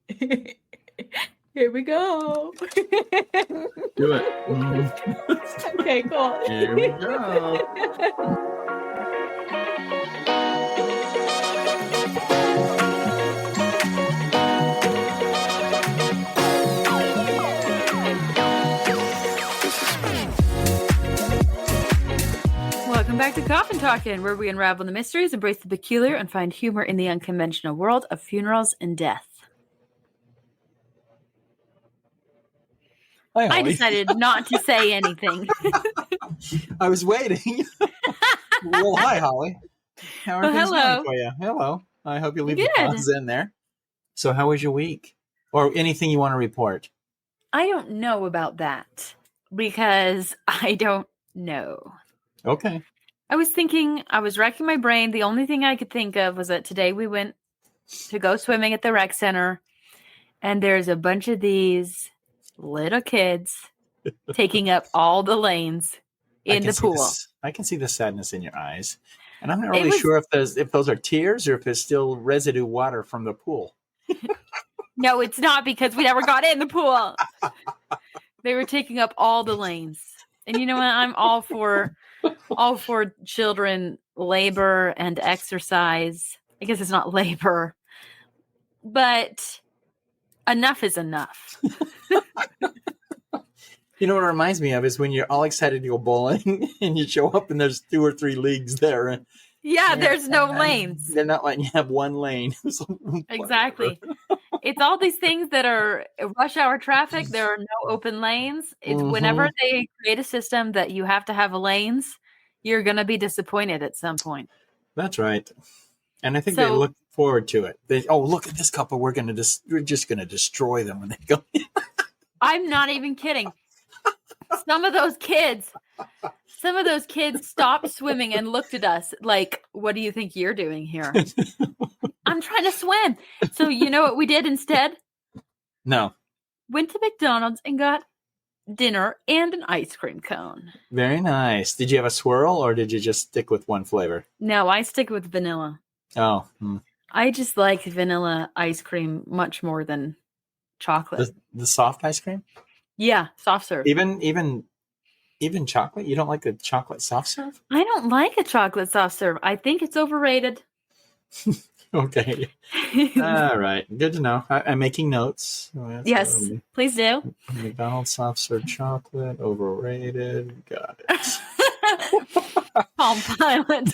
Here we go. Do it. Okay, cool. Here we go. Welcome back to Coffin Talkin', where we unravel the mysteries, embrace the peculiar, and find humor in the unconventional world of funerals and death. Hi, I Holly. decided not to say anything. I was waiting. Well, hi, Holly. How are Well, things hello. going for you? Hello. I hope you leave the Good. pause in there. So how was your week? Or anything you want to report? I don't know about that because I don't know. Okay. I was racking my brain. The only thing I could think of was that today we went to go swimming at the rec center, and there's a bunch of these little kids taking up all the lanes in the pool. I can see the sadness in your eyes. And I'm not It really was- sure if those are tears or if it's still residue water from the pool. No, it's not, because we never got in the pool. They were taking up all the lanes. And you know what? I'm all for children labor and exercise. I guess it's not labor, but enough is enough. You know what it reminds me of is when you're all excited to go bowling and you show up and there's 2 or 3 leagues there. Yeah, there's no lanes. They're not letting you have one lane. Exactly. It's all these things that are rush hour traffic. There are no open lanes. It's whenever they create a system that you have to have lanes, you're going to be disappointed at some point. That's right. And I think they look forward to it. Look at this couple. We're just going to destroy them when they go in. I'm not even kidding. Some of those kids stopped swimming and looked at us like, what do you think you're doing here? I'm trying to swim. So you know what we did instead? No. Went to McDonald's and got dinner and an ice cream cone. Very nice. Did you have a swirl or did you just stick with one flavor? No, I stick with vanilla. Oh. I just like vanilla ice cream much more than chocolate. The soft ice cream? Yeah, soft serve. Even chocolate? You don't like the chocolate soft serve? I don't like a chocolate soft serve. I think it's overrated. Okay. All right. Good to know. I'm making notes. Yes, please do. McDonald's soft serve chocolate, overrated. Got it. Palm Pilot.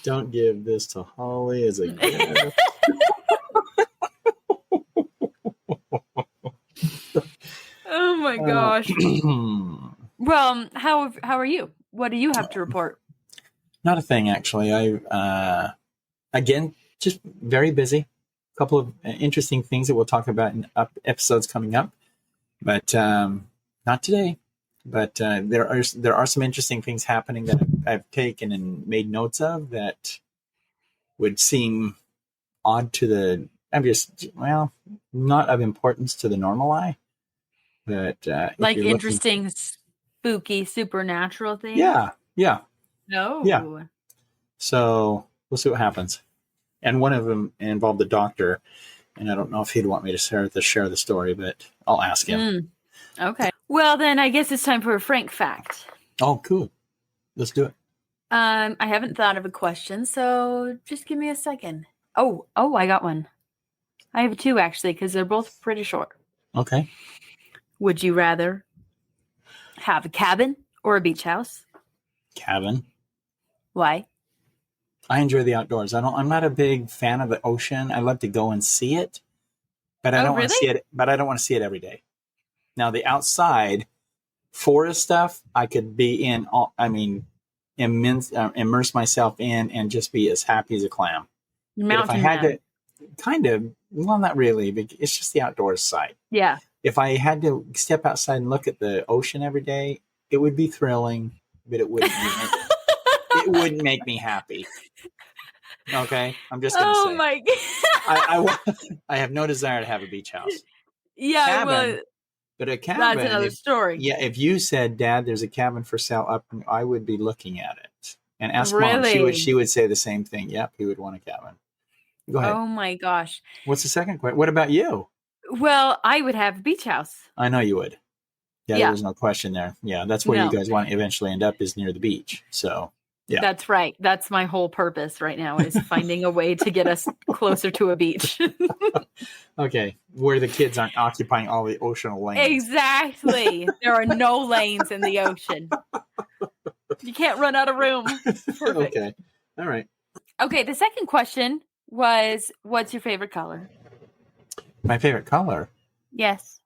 Don't give this to Holly as a gift. Oh my gosh. Well, how are you? What do you have to report? Not a thing, actually. I again, just very busy. A couple of interesting things that we'll talk about in episodes coming up, but not today. But there are some interesting things happening that I've taken and made notes of that would seem odd to the not of importance to the normal eye. But like interesting, spooky, supernatural things. Yeah. No. Yeah. So we'll see what happens. And one of them involved the doctor, and I don't know if he'd want me to share the story, but I'll ask him. Okay. Well, then I guess it's time for a Frank fact. Oh, cool. Let's do it. I haven't thought of a question, so just give me a second. Oh, I got one. I have 2 actually, because they're both pretty short. Okay. Would you rather have a cabin or a beach house? Cabin. Why? I enjoy the outdoors. I'm not a big fan of the ocean. I love to go and see it, but I don't want to see it. But I don't want to see it every day. Now the outside forest stuff, I could be in. Immerse myself in and just be as happy as a clam. But if I had to, not really. It's just the outdoors side. Yeah. If I had to step outside and look at the ocean every day, it would be thrilling, but it wouldn't. It wouldn't make me happy. Okay, I'm just going to say. Oh my god! I have no desire to have a beach house. Yeah, cabin, but a cabin. That's another story. Yeah, if you said, "Dad, there's a cabin for sale up," I would be looking at it and ask Mom. She would say the same thing. Yep, he would want a cabin. Go ahead. Oh my gosh. What's the second question? What about you? Well, I would have a beach house. I know you would. Yeah, there Yeah. was no question there. Yeah, that's where you No, guys want to eventually end up, is near the beach. So, yeah. that's right. That's my whole purpose right now is finding a way to get us closer to a beach. Okay, where the kids aren't occupying all the ocean lanes. Exactly. There are no lanes in the ocean. You can't run out of room. Perfect. Okay, all right. Okay, the second question was, what's your favorite color? My favorite color. Yes.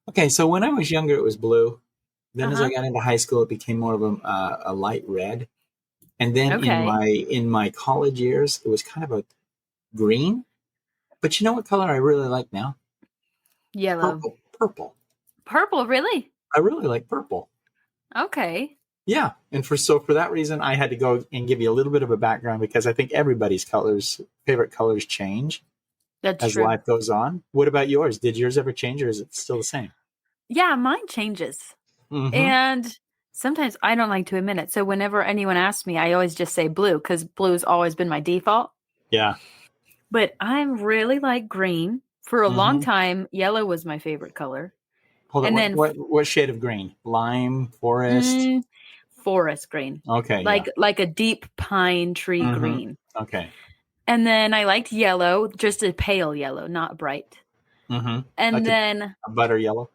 Okay, so when I was younger, it was blue. Then as I Uh-huh. got into high school, it became more of a light red. And then Okay. in my college years, it was kind of a green. But you know what color I really like now? Yellow. Purple. Purple. Purple, really? I really like purple. Okay. Yeah, and for that reason, I had to go and give you a little bit of a background because I think everybody's favorite colors change That's as true. life goes on. What about yours? Did yours ever change, or is it still the same? Yeah, mine changes. Mm-hmm. And sometimes I don't like to admit it. So whenever anyone asks me, I always just say blue because blue's always been my default. Yeah. But I'm really like green. For a long Mm-hmm. time, yellow was my favorite color. Hold on. And then What shade of green? Lime, forest. mm, forest green. Okay. Yeah. Like a deep pine tree Mm-hmm. green. Okay. And then I liked yellow, just a pale yellow, not bright. Mm-hmm. And Like then a butter yellow.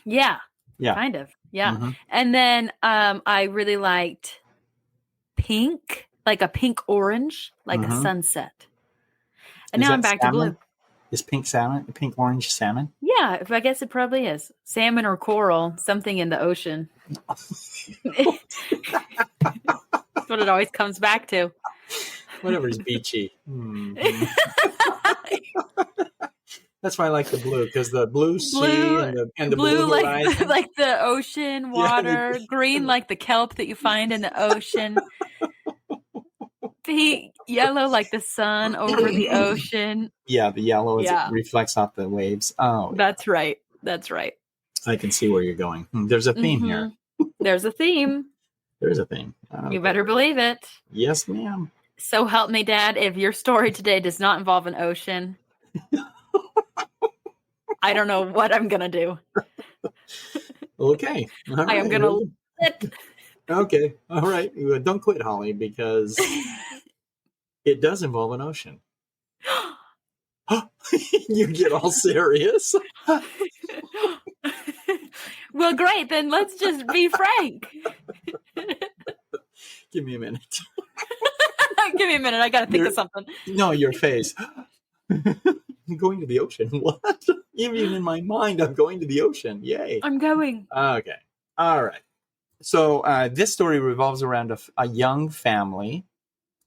yeah, Yeah. kind of. Yeah. Mm-hmm. And then I really liked pink, like a pink orange, like a Mm-hmm. sunset. And Is now I'm that back to blue. salmon? Is pink salmon? Pink orange salmon? Yeah, I guess it probably is. Salmon or coral, something in the ocean. That's what it always comes back to. Whatever's beachy. Mm-hmm. That's why I like the blue, because the blue sea Blue, and the blue blue like horizon. like the ocean Yeah, water, green like the kelp that you find in the ocean, pink, yellow like the sun over the ocean. yeah, the yellow as it Yeah, reflects off the waves. Oh, yeah. that's right. That's right. I can see where you're going. There's a theme Hmm. here. There's a theme. There's a theme. You Okay. better believe it. Yes, ma'am. So help me, Dad. If your story today does not involve an ocean, I don't know what I'm gonna do. Okay. All I am right. gonna let Okay. All right. Well, don't quit, Holly, because it does involve an ocean. You get all serious. Well, great. Then let's just be frank. Give me a minute. Give me a minute. I gotta think You're- of something. No, your face. I'm going to the ocean. What? Even in my mind, I'm going to the ocean. Yay. I'm going. Okay. All right. So this story revolves around a young family,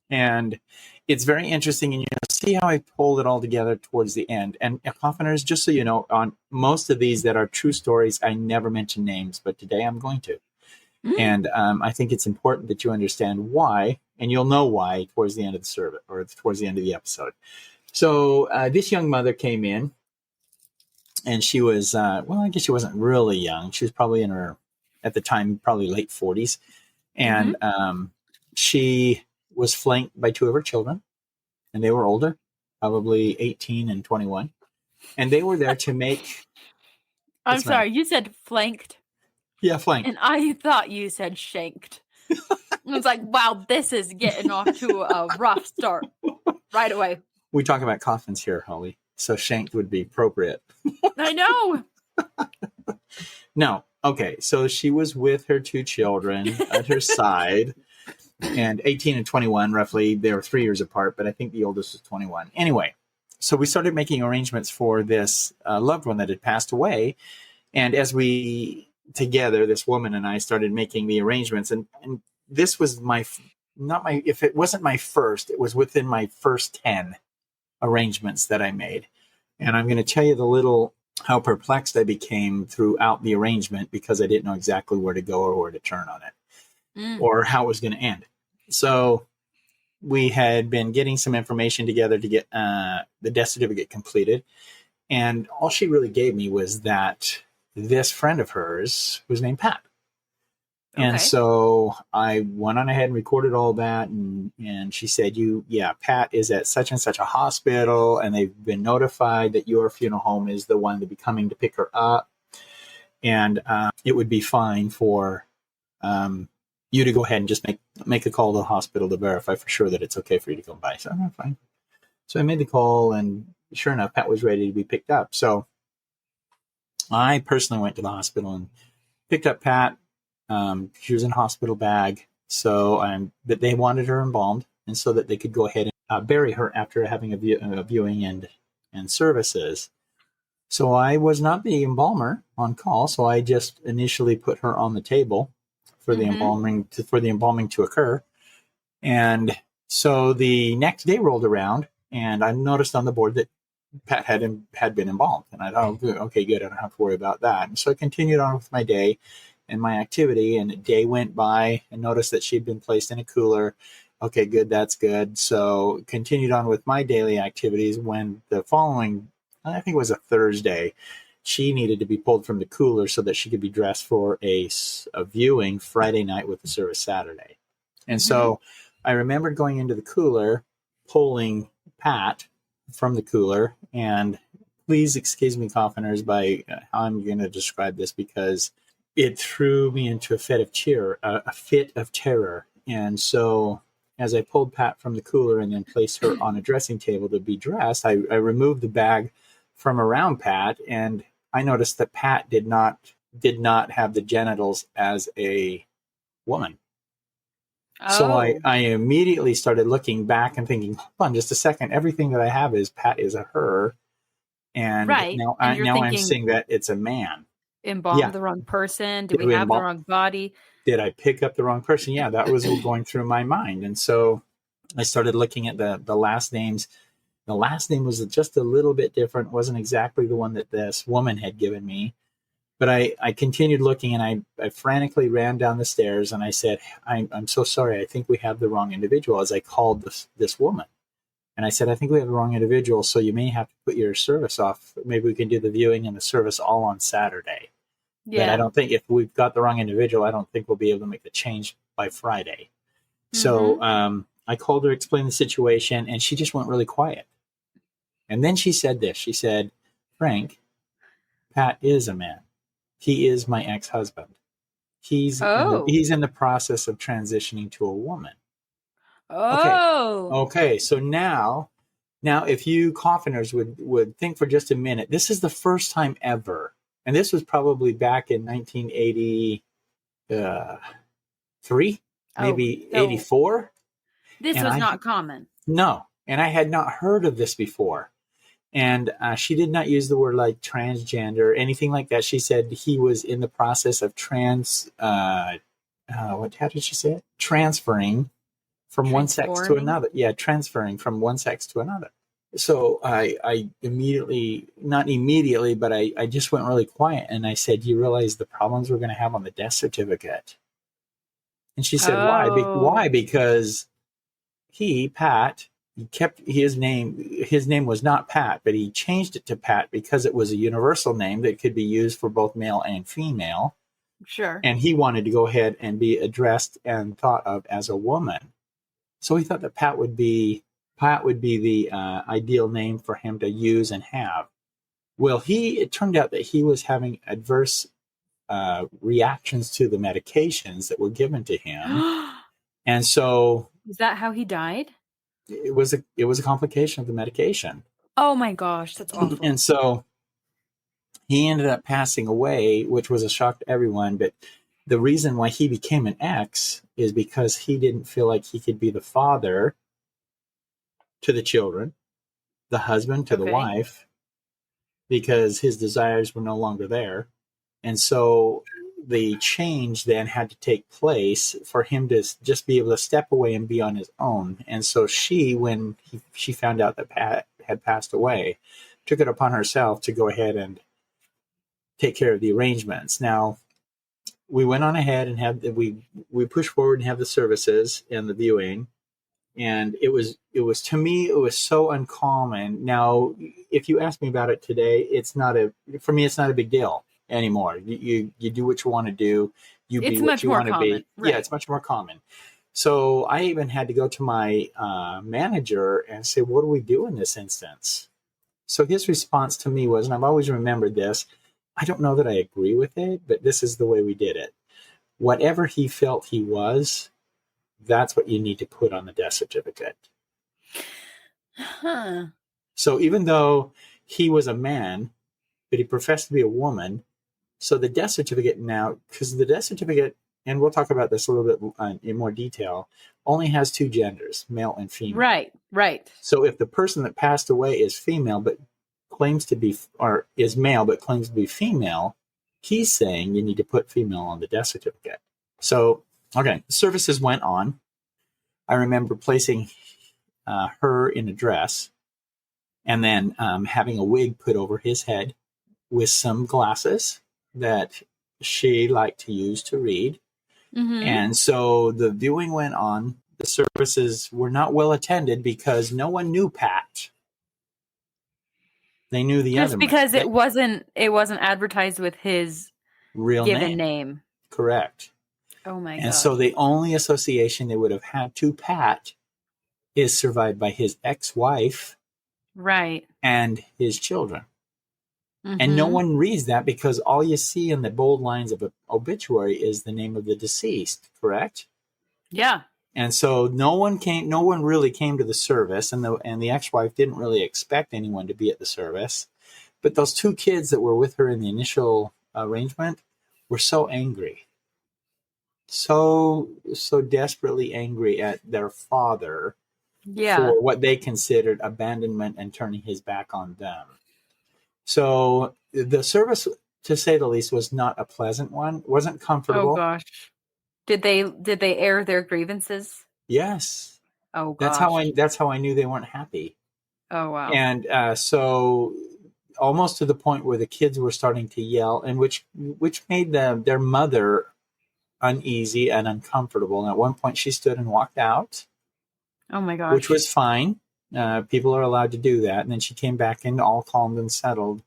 and it's very interesting. And you'll see how I pulled it all together towards the end. And Hoffeners, just so you know, on most of these that are true stories, I never mention names, but today I'm going to. And I think it's important that you understand why, and you'll know why towards the end of the service or towards the end of the episode. So this young mother came in, and she was, well, I guess she wasn't really young. She was probably in her, at the time, probably late 40s. And she was flanked by two of her children, and they were older, probably 18 and 21. And they were there to make. I'm What's the matter? sorry. You said flanked, Yeah, flanked. and I thought you said shanked. I was like, wow, this is getting off to a rough start right away. We talk about coffins here, Holly. So shanked would be appropriate. I know. No. Okay. So she was with her two children at her side, and 18 and 21, roughly. They were 3 years apart, but I think the oldest was 21. Anyway, so we started making arrangements for this loved one that had passed away. And as we together, this woman and I started making the arrangements, and this was if it wasn't my first, it was within my first 10 arrangements that I made. And I'm going to tell you how perplexed I became throughout the arrangement because I didn't know exactly where to go or where to turn on it or how it was going to end. So we had been getting some information together to get the death certificate completed. And all she really gave me was that this friend of hers was named Pat. And Okay. so I went on ahead and recorded all that, and she said, Pat is at such and such a hospital, and they've been notified that your funeral home is the one to be coming to pick her up, and it would be fine for you to go ahead and just make a call to the hospital to verify for sure that it's okay for you to come by. So I'm fine. So I made the call, and sure enough, Pat was ready to be picked up. So I personally went to the hospital and picked up Pat. She was in a hospital bag, but they wanted her embalmed, and so that they could go ahead and bury her after having a viewing and services. So I was not the embalmer on call, so I just initially put her on the table for the embalming to occur. And so the next day rolled around, and I noticed on the board that Pat had been embalmed, and I thought, oh, okay, good, I don't have to worry about that. And so I continued on with my day and my activity, and a day went by and noticed that she'd been placed in a cooler. Okay, good, that's good. So continued on with my daily activities when the following, I think it was a Thursday, she needed to be pulled from the cooler so that she could be dressed for a viewing Friday night with the service Saturday. And so I remembered going into the cooler, pulling Pat from the cooler, and please excuse me, coffiners, by how I'm going to describe this, because it threw me into a fit of terror. And so as I pulled Pat from the cooler and then placed her on a dressing table to be dressed, I removed the bag from around Pat, and I noticed that Pat did not have the genitals as a woman. Oh. So I immediately started looking back and thinking, hold on just a second, everything that I have is Pat is a her. And Right. now, And you're I'm thinking, seeing that it's a man. embalmed Yeah. the wrong person? Did Did we we have the embalm? wrong body? Did I pick up the wrong person? Yeah, that was going through my mind. And so I started looking at the last names. The last name was just a little bit different. Wasn't exactly the one that this woman had given me. But I continued looking, and I frantically ran down the stairs, and I said, I'm so sorry. I think we have the wrong individual, as I called this woman. And I said, I think we have the wrong individual, so you may have to put your service off. Maybe we can do the viewing and the service all on Saturday. Yeah. But I don't think, if we've got the wrong individual, I don't think we'll be able to make the change by Friday. So I called her, explained the situation, and she just went really quiet. And then she said this. She said, Frank, Pat is a man. He is my ex-husband. He's in the process of transitioning to a woman. Oh. Okay. So now if you coffiners would think for just a minute, this is the first time ever, and this was probably back in 1983, maybe 84. This was not common. No, and I had not heard of this before. And she did not use the word like transgender or anything like that. She said he was in the process of how did she say it? Transferring from one sex to another. Yeah, transferring from one sex to another. So I immediately, not immediately, but I just went really quiet, and I said, you realize the problems we're going to have on the death certificate? And she said, why? Why? Because Pat, he kept his name was not Pat, but he changed it to Pat because it was a universal name that could be used for both male and female. Sure. And he wanted to go ahead and be addressed and thought of as a woman. So he thought that Pat would be the ideal name for him to use and have. Well, it turned out that he was having adverse reactions to the medications that were given to him. And so, is that how he died? It was a complication of the medication. Oh my gosh, that's awful. And so he ended up passing away, which was a shock to everyone. But the reason why he became an ex is because he didn't feel like he could be the father to the children, the husband to the wife, because his desires were no longer there. And so the change then had to take place for him to just be able to step away and be on his own. And so when she found out that Pat had passed away, took it upon herself to go ahead and take care of the arrangements. Now, we went on ahead and we pushed forward and have the services and the viewing. And it was to me, it was so uncommon. Now, if you ask me about it today, it's not a big deal. anymore. You do what you want to do. You be It's what much you more want to be. common. Yeah, Right. it's much more common. So I even had to go to my manager and say, what do we do in this instance? So his response to me was, and I've always remembered this, I don't know that I agree with it, but this is the way we did it. Whatever he felt he was, that's what you need to put on the death certificate. Huh. So even though he was a man, but he professed to be a woman, so the death certificate now, because the death certificate, and we'll talk about this a little bit in more detail, only has two genders, male and female. Right. Right. So if the person that passed away is female but claims to be, or is male but claims to be female, he's saying you need to put female on the death certificate. So, okay, services went on. I remember placing her in a dress and then having a wig put over his head with some glasses that she liked to use to read. Mm-hmm. And so the viewing went on. The services were not well attended because no one knew Pat. They knew the Just other because man. it wasn't advertised with his Real given name. Correct. Oh my god. And so the only association they would have had to Pat is survived by his ex-wife right. and his children. Mm-hmm. And no one reads that because all you see in the bold lines of an obituary is the name of the deceased, correct? Yeah. And so no one really came to the service, and the ex-wife didn't really expect anyone to be at the service. But those two kids that were with her in the initial arrangement were so angry. So desperately angry at their father for what they considered abandonment and turning his back on them. So the service, to say the least, was not a pleasant one. Wasn't comfortable. Oh gosh. Did they air their grievances? Yes. Oh gosh. That's how I knew they weren't happy. Oh wow. And so almost to the point where the kids were starting to yell, and which made their mother uneasy and uncomfortable. And at one point she stood and walked out. Oh my gosh. Which was fine. People are allowed to do that. And then she came back in all calmed and settled.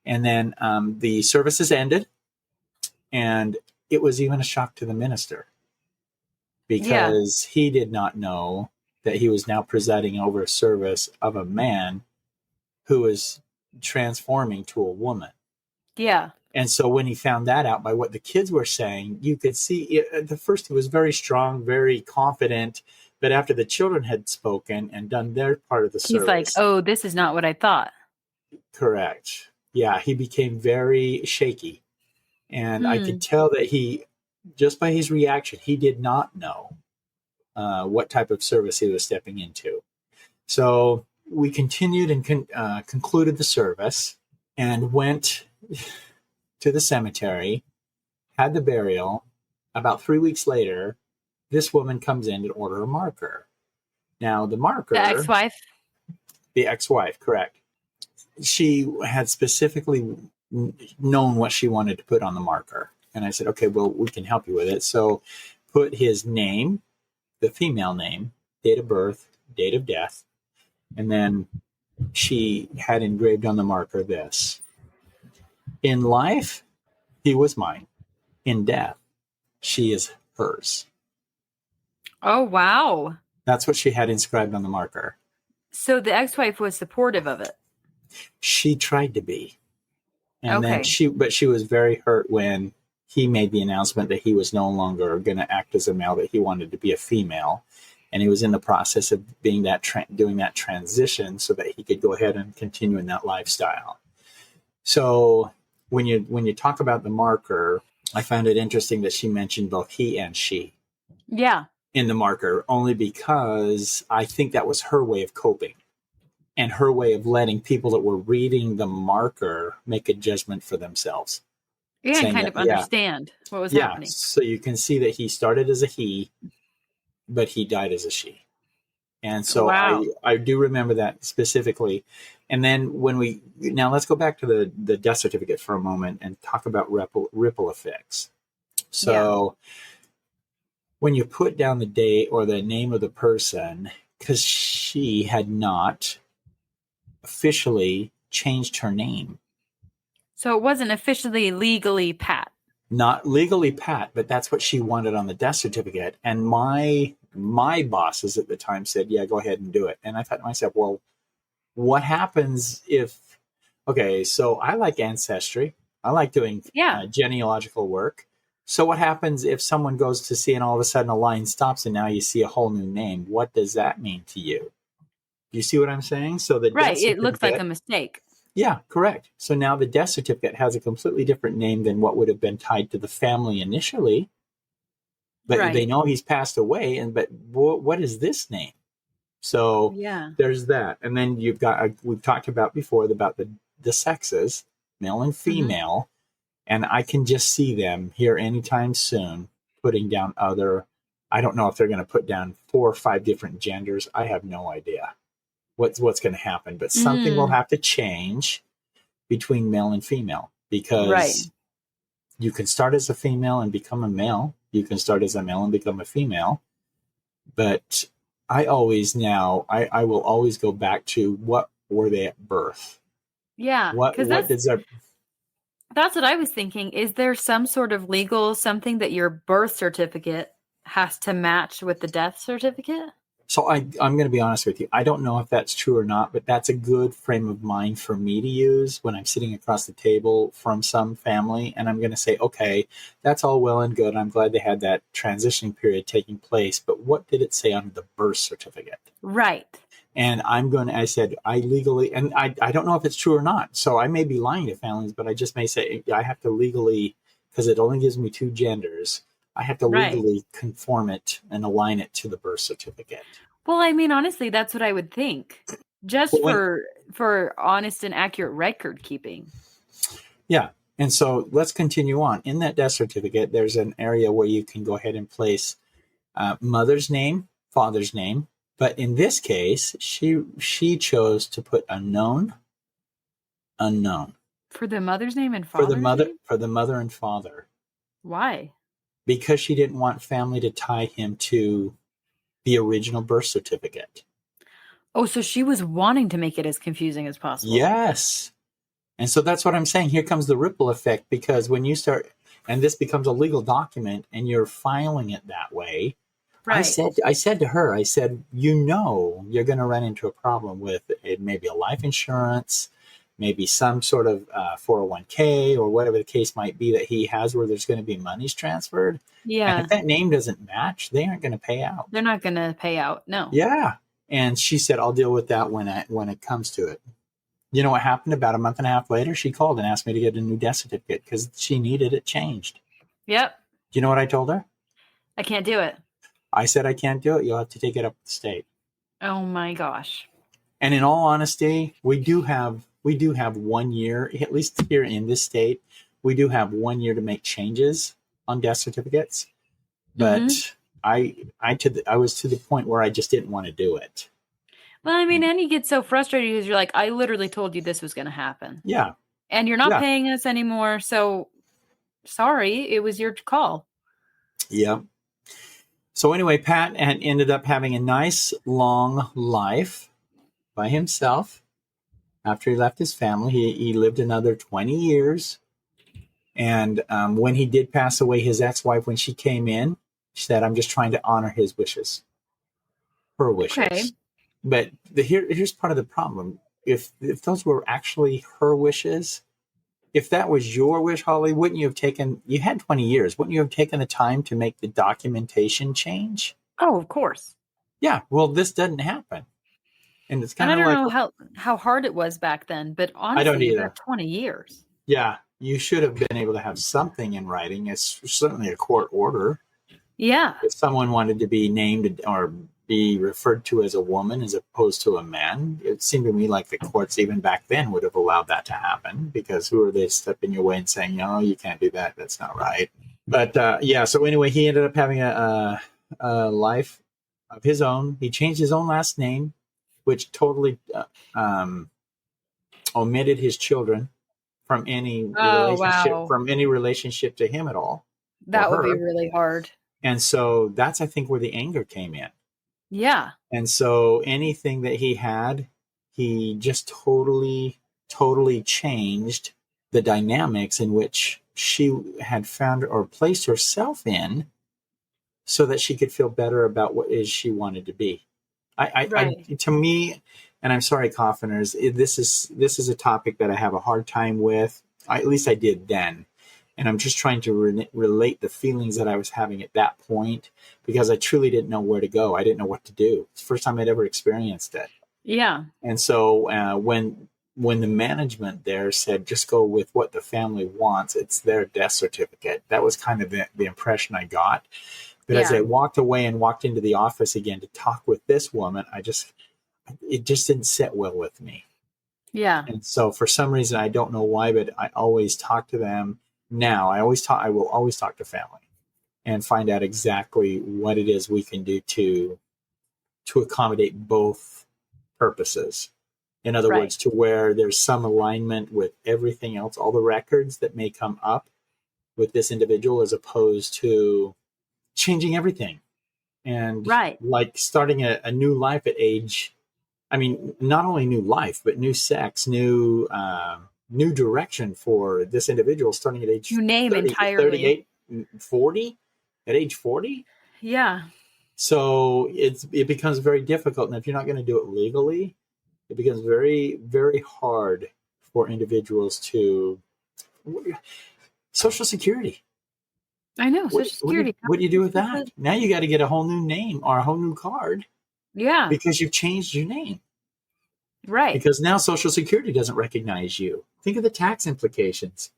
And then the services ended. And it was even a shock to the minister because he did not know that he was now presiding over a service of a man who was transforming to a woman. Yeah. And so when he found that out by what the kids were saying, you could see at the first he was very strong, very confident. But after the children had spoken and done their part of the service, he's like, oh, this is not what I thought. Correct. Yeah, he became very shaky. And I could tell that he, just by his reaction, he did not know what type of service he was stepping into. So we continued and concluded the service and went to the cemetery, had the burial. About 3 weeks later, this woman comes in to order a marker. Now, the marker... The ex-wife? The ex-wife, correct. She had specifically known what she wanted to put on the marker. And I said, okay, well, we can help you with it. So put his name, the female name, date of birth, date of death. And then she had engraved on the marker this: in life, he was mine. In death, she is hers. Oh, wow. That's what she had inscribed on the marker. So the ex-wife was supportive of it. She tried to be. And okay. then she was very hurt when he made the announcement that he was no longer going to act as a male, that he wanted to be a female. And he was in the process of being doing that transition so that he could go ahead and continue in that lifestyle. So when you talk about the marker, I found it interesting that she mentioned both he and she. Yeah. In the marker, only because I think that was her way of coping and her way of letting people that were reading the marker make a judgment for themselves. Yeah, and kind of understand what was happening. So you can see that he started as a he, but he died as a she. And so I do remember that specifically. And then now let's go back to the death certificate for a moment and talk about ripple effects. So when you put down the date or the name of the person, because she had not officially changed her name. So it wasn't officially legally Pat. Not legally Pat, but that's what she wanted on the death certificate. And my bosses at the time said, yeah, go ahead and do it. And I thought to myself, well, what happens if, okay, so I like ancestry. I like doing Yeah. genealogical work. So what happens if someone goes to see and all of a sudden a line stops and now you see a whole new name? What does that mean to you? Do you see what I'm saying? So the Right. death It looks like certificate, a mistake. yeah, correct. So now the death certificate has a completely different name than what would have been tied to the family initially. But Right. they know he's passed away, but what is this name? So Yeah. there's that. And then you've got, we've talked about before about the sexes, male and female. And I can just see them here anytime soon putting down I don't know if they're going to put down 4 or 5 different genders. I have no idea what's going to happen, but something will have to change between male and female, because Right. you can start as a female and become a male. You can start as a male and become a female. But I will always go back to what were they at birth? Yeah. What does their That's what I was thinking. Is there some sort of legal something that your birth certificate has to match with the death certificate? So I'm going to be honest with you. I don't know if that's true or not, but that's a good frame of mind for me to use when I'm sitting across the table from some family. And I'm going to say, okay, that's all well and good. I'm glad they had that transitioning period taking place. But what did it say on the birth certificate? Right. And I said, I legally, and I don't know if it's true or not. So I may be lying to families, but I just may say, I have to legally, because it only gives me 2 genders, I have to legally conform it and align it to the birth certificate. Well, I mean, honestly, that's what I would think. Just for honest and accurate record keeping. Yeah. And so let's continue on. In that death certificate, there's an area where you can go ahead and place mother's name, father's name. But in this case, she chose to put unknown. For the mother's name and father's name? For the mother and father. Why? Because she didn't want family to tie him to the original birth certificate. Oh, so she was wanting to make it as confusing as possible. Yes. And so that's what I'm saying. Here comes the ripple effect, because when you start, and this becomes a legal document and you're filing it that way, right. I said to her, you're going to run into a problem with it, maybe a life insurance, maybe some sort of 401k or whatever the case might be that he has where there's going to be monies transferred. Yeah. And if that name doesn't match, they aren't going to pay out. They're not going to pay out. No. Yeah. And she said, I'll deal with that when it comes to it. You know what happened? About a month and a half later, she called and asked me to get a new death certificate because she needed it changed. Yep. Do you know what I told her? I can't do it. I said, I can't do it. You'll have to take it up with the state. Oh my gosh. And in all honesty, we do have 1 year, at least here in this state, we do have 1 year to make changes on death certificates. But I was to the point where I just didn't want to do it. Well, I mean, and you get so frustrated because you're like, I literally told you this was going to happen. Yeah. And you're not paying us anymore. So sorry, it was your call. Yeah. So anyway, Pat had ended up having a nice long life by himself. After he left his family, he lived another 20 years. And when he did pass away, his ex-wife, when she came in, she said, I'm just trying to honor his wishes. Her wishes. Okay. But here's part of the problem. If those were actually her wishes, if that was your wish, Holly, you had 20 years, wouldn't you have taken the time to make the documentation change? Oh, of course. Yeah. Well, this doesn't happen. And it's kind of like, I don't know how hard it was back then, but honestly, I don't either. 20 years. Yeah. You should have been able to have something in writing. It's certainly a court order. Yeah. If someone wanted to be named or be referred to as a woman as opposed to a man, it seemed to me like the courts even back then would have allowed that to happen, because who are they stepping your way and saying, no, you can't do that. That's not right. But so anyway, he ended up having a life of his own. He changed his own last name, which totally omitted his children from any relationship to him at all. That would be really hard. And so that's, I think, where the anger came in. Yeah. And so anything that he had, he just totally changed the dynamics in which she had found or placed herself in so that she could feel better about what it is she wanted to be. To me, and I'm sorry, Coffiners, this is a topic that I have a hard time with. At least I did then. And I'm just trying to relate the feelings that I was having at that point, because I truly didn't know where to go. I didn't know what to do. It's the first time I'd ever experienced it. Yeah. And so when the management there said, just go with what the family wants, it's their death certificate, that was kind of the impression I got. But as I walked away and walked into the office again to talk with this woman, it just didn't sit well with me. Yeah. And so for some reason, I don't know why, but I always talk to them now. I will always talk to family and find out exactly what it is we can do to accommodate both purposes. In other words, to where there's some alignment with everything else, all the records that may come up with this individual, as opposed to changing everything and like starting a new life at age. I mean, not only new life, but new sex, new direction for this individual starting at age 38, 40, at age 40. Yeah. So it becomes very difficult. And if you're not going to do it legally, it becomes very, very hard for individuals to. Social Security. I know. Social Security. What do you do with that? Now you got to get a whole new name or a whole new card. Yeah. Because you've changed your name. Right. Because now Social Security doesn't recognize you. Think of the tax implications.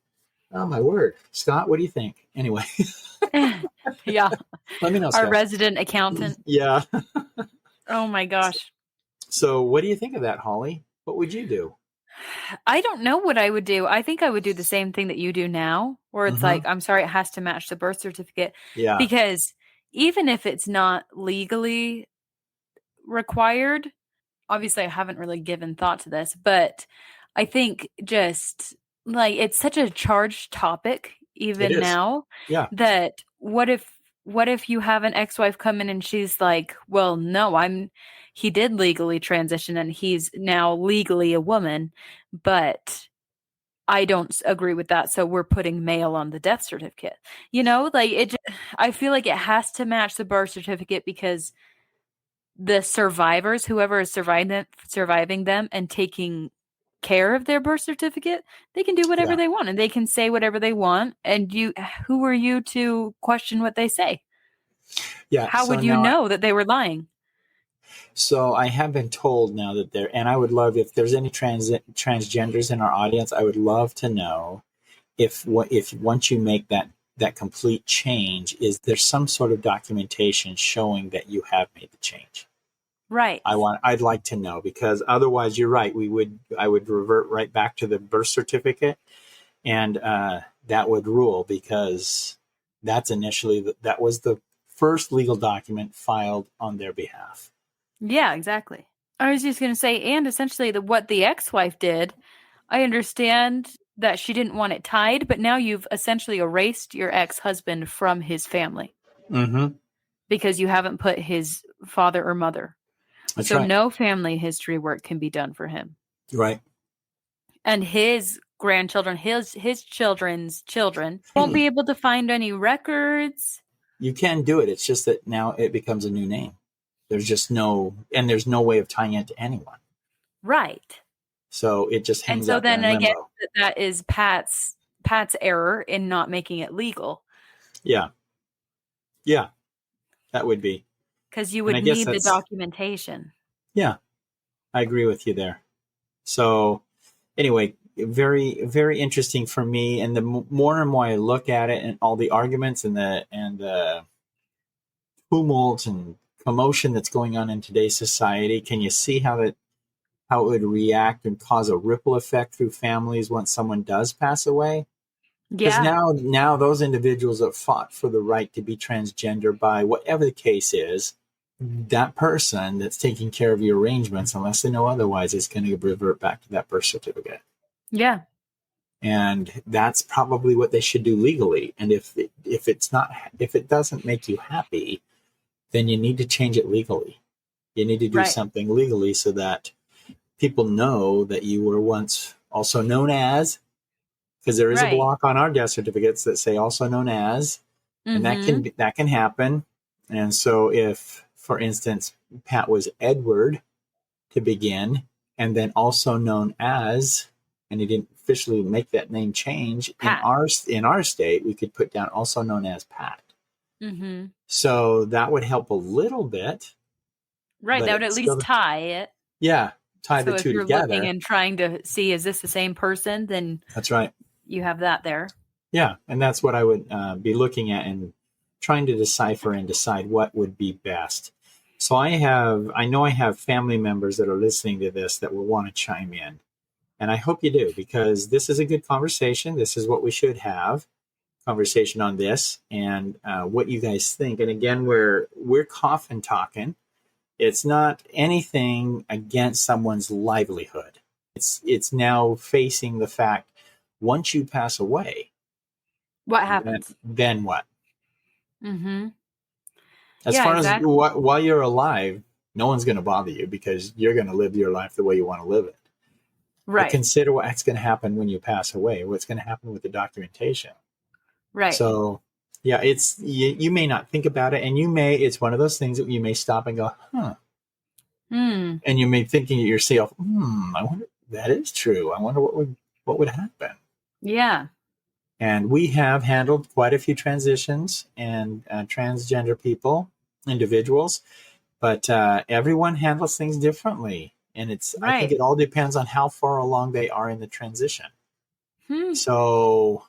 Oh, my word. Scott, what do you think? Anyway. Yeah. Let me know, Scott. Our resident accountant. Yeah. Oh, my gosh. So what do you think of that, Holly? What would you do? I don't know what I would do. I think I would do the same thing that you do now, where it's like, I'm sorry, it has to match the birth certificate. Yeah. Because even if it's not legally required, obviously I haven't really given thought to this, but I think just like it's such a charged topic even now, that what if you have an ex-wife come in and she's like, well, no, he did legally transition and he's now legally a woman, but I don't agree with that, so we're putting male on the death certificate. Like I feel like it has to match the birth certificate, because the survivors, whoever is surviving them and taking care of their birth certificate, they can do whatever they want and they can say whatever they want. And who are you to question what they say? Yeah. How would you know that they were lying? So I have been told now that and I would love, if there's any transgenders in our audience, I would love to know if once you make that complete change, is there some sort of documentation showing that you have made the change? Right. I'd like to know, because otherwise, you're right. I would revert right back to the birth certificate, and that would rule, because that was the first legal document filed on their behalf. Yeah, exactly. I was just going to say, and essentially what the ex-wife did, I understand that she didn't want it tied, but now you've essentially erased your ex-husband from his family. Mm-hmm. Because you haven't put his father or mother. That's so right. No family history work can be done for him. Right. And his grandchildren, his children's children won't be able to find any records. You can do it. It's just that now it becomes a new name. There's no way of tying it to anyone. Right. So it just hangs out there in then limbo. I guess that is Pat's error in not making it legal. Yeah. Yeah. That would be. Because you would need the documentation. Yeah. I agree with you there. So anyway, very, very interesting for me. And the more and more I look at it, and all the arguments and the tumult and commotion that's going on in today's society, can you see how it would react and cause a ripple effect through families once someone does pass away? Because now those individuals that fought for the right to be transgender, by whatever the case is, that person that's taking care of your arrangements, unless they know otherwise, is going to revert back to that birth certificate. Yeah. And that's probably what they should do legally. And if it doesn't make you happy, then you need to change it legally. You need to do something legally so that people know that you were once also known as because there is a Right. block on our death certificates that say also known as, and Mhm. that can happen. And so if, for instance, Pat was Edward to begin, and then also known as, and he didn't officially make that name change Pat. in our state, we could put down also known as Pat. Mhm. So that would help a little bit, Right, but that would at it's least still, tie it. yeah, tie the So if two you're looking together. and trying to see, is this the same person? Then That's right. you have that there. Yeah, and that's what I would be looking at and trying to decipher and decide what would be best. So I know I have family members that are listening to this that will want to chime in, and I hope you do, because this is a good conversation. This is what we should have conversation on this, and what you guys think. And again, we're coffin talking. It's not anything against someone's livelihood. It's now facing the fact, once you pass away, What happens? then what? Mm-hmm. As Yeah, far as exactly. while you're alive, no one's going to bother you because you're going to live your life the way you want to live it. But Right. consider what's going to happen when you pass away. What's going to happen with the documentation? Right. So, yeah, it's you may not think about it, and it's one of those things that you may stop and go, huh, Hmm. and you may thinking to yourself, I wonder, that is true. I wonder what would happen. Yeah. And we have handled quite a few transitions and transgender people, individuals, but everyone handles things differently. And I think Right. it all depends on how far along they are in the transition. Hmm. So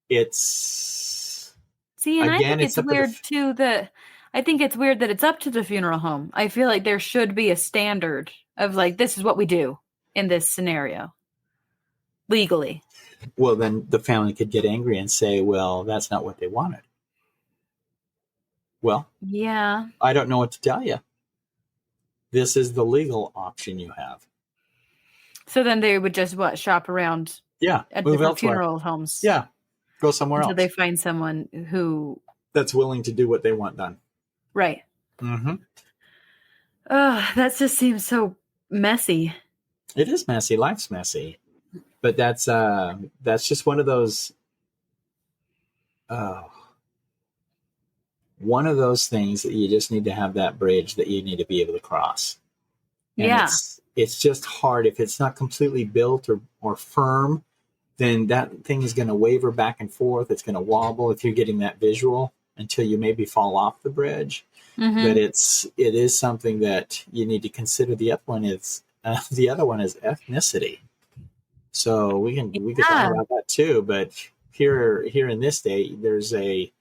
it's, See, and I again, think it's it's up to weird too that I think it's weird that it's up to the funeral home. I feel like there should be a standard of like, this is what we do in this scenario legally. well, then the family could get angry and say, well, that's not what they wanted. Well, Yeah. I don't know what to tell you. This is the legal option you have. So then they would just shop around Yeah, at move different elsewhere. funeral homes Yeah, go somewhere until they else find someone who, that's willing to do what they want done. right. Mm-hmm. Oh, that just seems so messy. It is messy. Life's messy, but that's just uh, one of those things that you just need to have that bridge that you need to be able to cross. And Yeah. it's just hard if it's not completely built or firm. Then that thing is going to waver back and forth. It's going to wobble if you're getting that visual until you maybe fall off the bridge. Mm-hmm. But it is something that you need to consider. The other one is ethnicity. So we could talk Yeah. about that too. But here in this state, there's a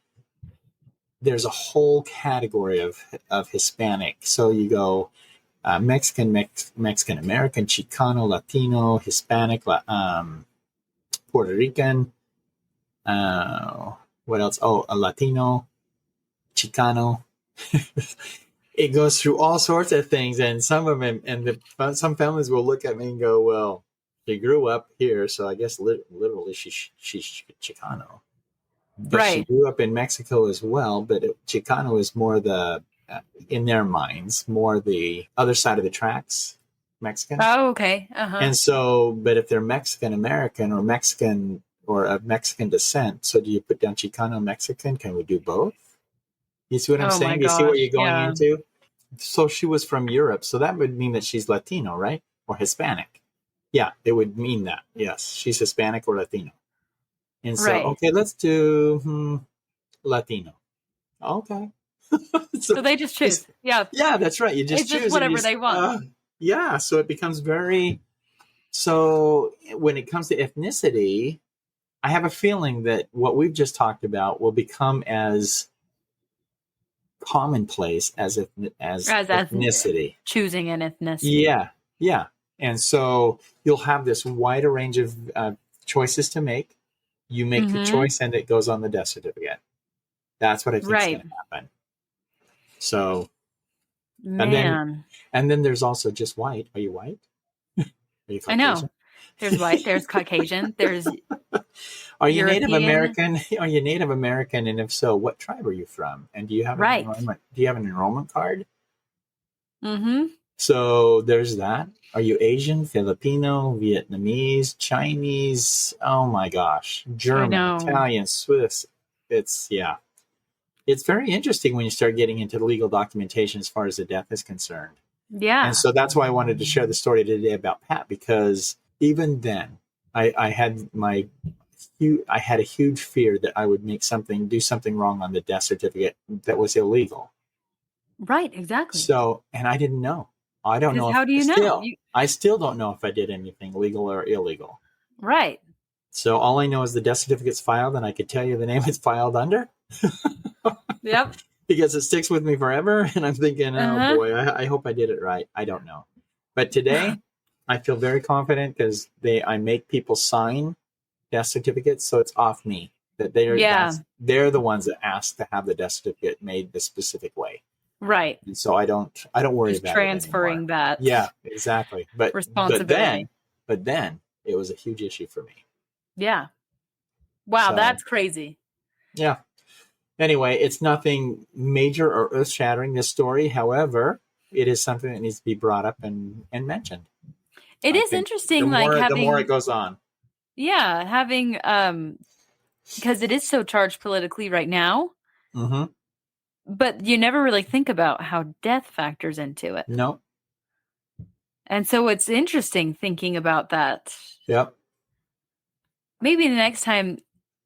whole category of Hispanic. So you go Mexican, Mexican American, Chicano, Latino, Hispanic, Puerto Rican. What else? Oh, a Latino, Chicano. It goes through all sorts of things, and some of them, some families will look at me and go, "Well, she grew up here, so I guess literally she's Chicano." But she Right. grew up in Mexico as well. But Chicano is more in their minds, more the other side of the tracks, Mexican. Oh, okay. Uh-huh. And so, but if they're Mexican American or Mexican or of Mexican descent, so do you put down Chicano Mexican? Can we do both? You see what I'm Oh my saying? Do you see what gosh. you're going Yeah. into? So she was from Europe, so that would mean that she's Latino, right? Or Hispanic. Yeah, it would mean that. Yes, she's Hispanic or Latino. And so, Right. okay, let's do Latino. Okay. So they just choose. Yeah. Yeah, that's right. You just It's choose just whatever they want. Yeah, so it becomes very. So when it comes to ethnicity, I have a feeling that what we've just talked about will become as commonplace as ethnicity. Choosing an ethnicity. Yeah, yeah. And so you'll have this wider range of choices to make. You make the choice and it goes on the death certificate. That's what I think is going to happen. So, Man. and then there's also just white. Are you white? Are you Caucasian? I know. There's white, there's Caucasian, there's Are you European. Native American? Are you Native American? And if so, what tribe are you from? And do you have an enrollment card? Mm-hmm. So there's that. Are you Asian, Filipino, Vietnamese, Chinese? Oh my gosh. I German, know. Italian, Swiss. It's, yeah. It's very interesting when you start getting into the legal documentation as far as the death is concerned. And Yeah. so that's why I wanted to share the story today about Pat, because even then I had I had a huge fear that I would do something wrong on the death certificate that was illegal. Right. Exactly. So, and I didn't know. I don't Because know how do you know? I still don't know if I did anything legal or illegal. Right. So all I know is the death certificate's filed, and I could tell you the name it's filed under Yep. because it sticks with me forever. And I'm thinking, Uh-huh. oh boy, I hope I did it right. I don't know. But today I feel very confident because I make people sign death certificates, so it's off me that Yeah. they're the ones that ask to have the death certificate made the specific way. Right. And so I don't worry Just about transferring it anymore. that. Yeah, exactly. Responsibility. But then it was a huge issue for me. Yeah. Wow, So, that's crazy. yeah. Anyway, it's nothing major or earth shattering, this story. However, it is something that needs to be brought up and mentioned. It I is think interesting, the more it goes on. Yeah, having because it is so charged politically right now. Mm-hmm. But you never really think about how death factors into it. No. And so it's interesting thinking about that. Yep. Maybe the next time,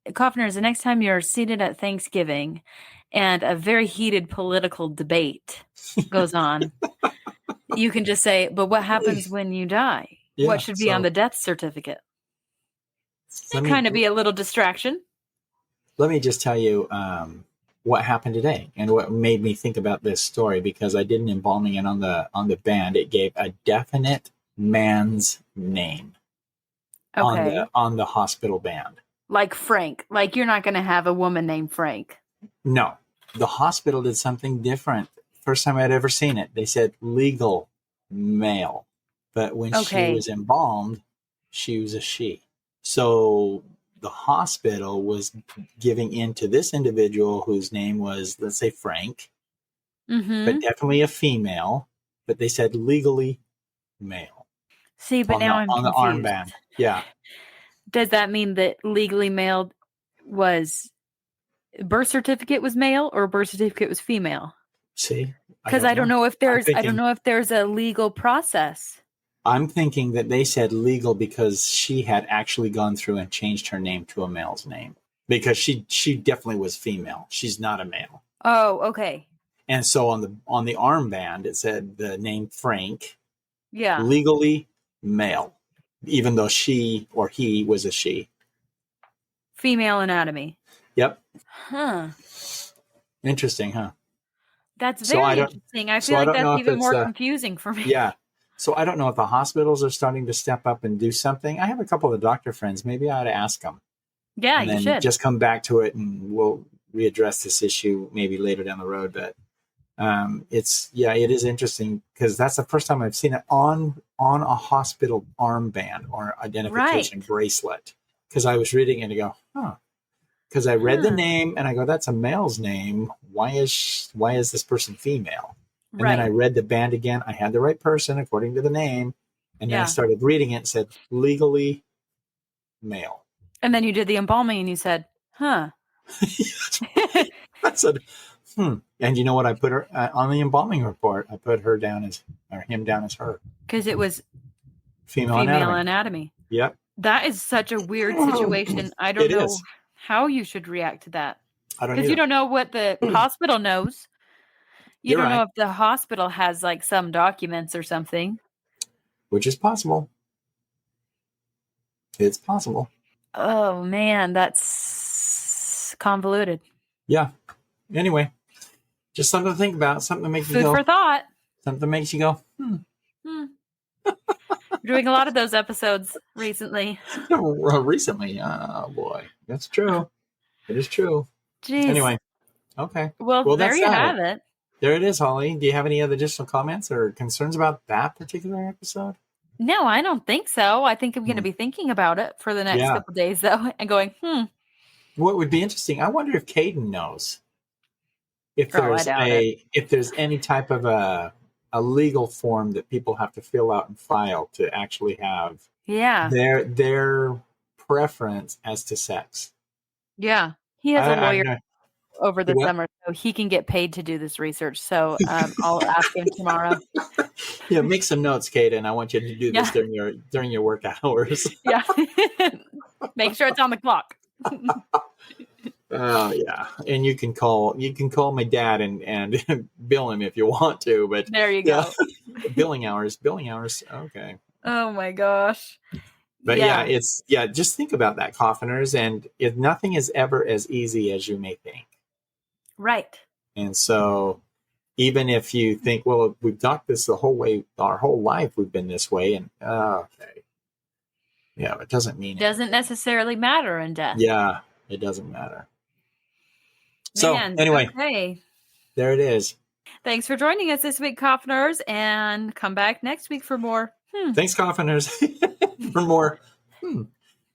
the next time you're seated at Thanksgiving and a very heated political debate goes on, you can just say, but what happens when you die? Yeah, What should be on the death certificate? It kind of be a little distraction. Let me just tell you what happened today and what made me think about this story, because I did an embalming, and on the band it gave a definite man's name on the hospital band. Like Frank. Like you're not going to have a woman named Frank. No, the hospital did something different. First time I'd ever seen it. They said legal male, but when she was embalmed, she was a she. So the hospital was giving in to this individual whose name was, let's say, Frank, but definitely a female, but they said legally male. See, but now I'm confused. On the armband. Yeah. Does that mean that legally male was birth certificate was male or birth certificate was female? See? Because I don't know if there's a legal process. I'm thinking that they said legal because she had actually gone through and changed her name to a male's name, because she definitely was female. She's not a male. Oh, okay. And so on the armband it said the name Frank. Yeah. Legally male, even though she or he was a she. Female anatomy. Yep. Huh. Interesting, huh? That's very interesting. I feel like that's even more confusing for me. Yeah. So I don't know if the hospitals are starting to step up and do something. I have a couple of doctor friends. Maybe I ought to ask them. Yeah, and you then should. Just come back to it, and we'll readdress this issue maybe later down the road. But it is interesting, because that's the first time I've seen it on a hospital armband or identification bracelet. Because I was reading it and I go, huh. Because I read the name and I go, that's a male's name. Why is this person female? And then I read the band again. I had the right person according to the name. And then I started reading it and said, legally male. And then you did the embalming and you said, huh. I said, And you know what? I put her on the embalming report. I put him down as her. Because it was female anatomy. Yep. That is such a weird situation. I don't know how you should react to that. I don't, because you don't know what the hospital knows. You don't know if the hospital has like some documents or something. Which is possible. It's possible. Oh man, that's convoluted. Yeah. Anyway, just something to think about. Something to make you go. Food for thought. Something makes you go, We're doing a lot of those episodes recently. Recently? Oh boy, that's true. It is true. Jeez. Anyway, okay. Well, there you have it. There it is, Holly. Do you have any other additional comments or concerns about that particular episode? No, I don't think so. I think I'm going to be thinking about it for the next couple of days, though, and going, What would be interesting? I wonder if Caden knows if there's any type of a a legal form that people have to fill out and file to actually have Yeah. their preference as to sex. Yeah. He has a I lawyer know. over the What? summer, so he can get paid to do this research. So I'll ask him tomorrow. Yeah, make some notes, Kate, and I want you to do this Yeah. during your work hours. Yeah. Make sure it's on the clock. Oh yeah, and you can call my dad and bill him if you want to, but There you yeah, go. billing hours. Okay, Oh my gosh. but yeah, just think about that, coffiners, and if nothing is ever as easy as you may think, Right. and so even if you think, well, we've got this the whole way, our whole life, we've been this way, and okay, yeah, it doesn't mean Doesn't necessarily matter in death. Yeah, it doesn't matter. So Man, anyway, okay. there it is. Thanks for joining us this week, Coffiners, and come back next week for more. Thanks, Coffiners, for more.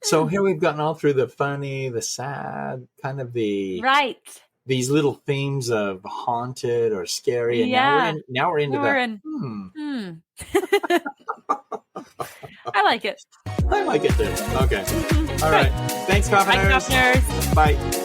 So here we've gotten all through the funny, the sad, kind of these little themes of haunted or scary, and now we're into I like it. I like it too. Okay. All right. Thanks, Coffiners. Bye, Coffiners. Bye.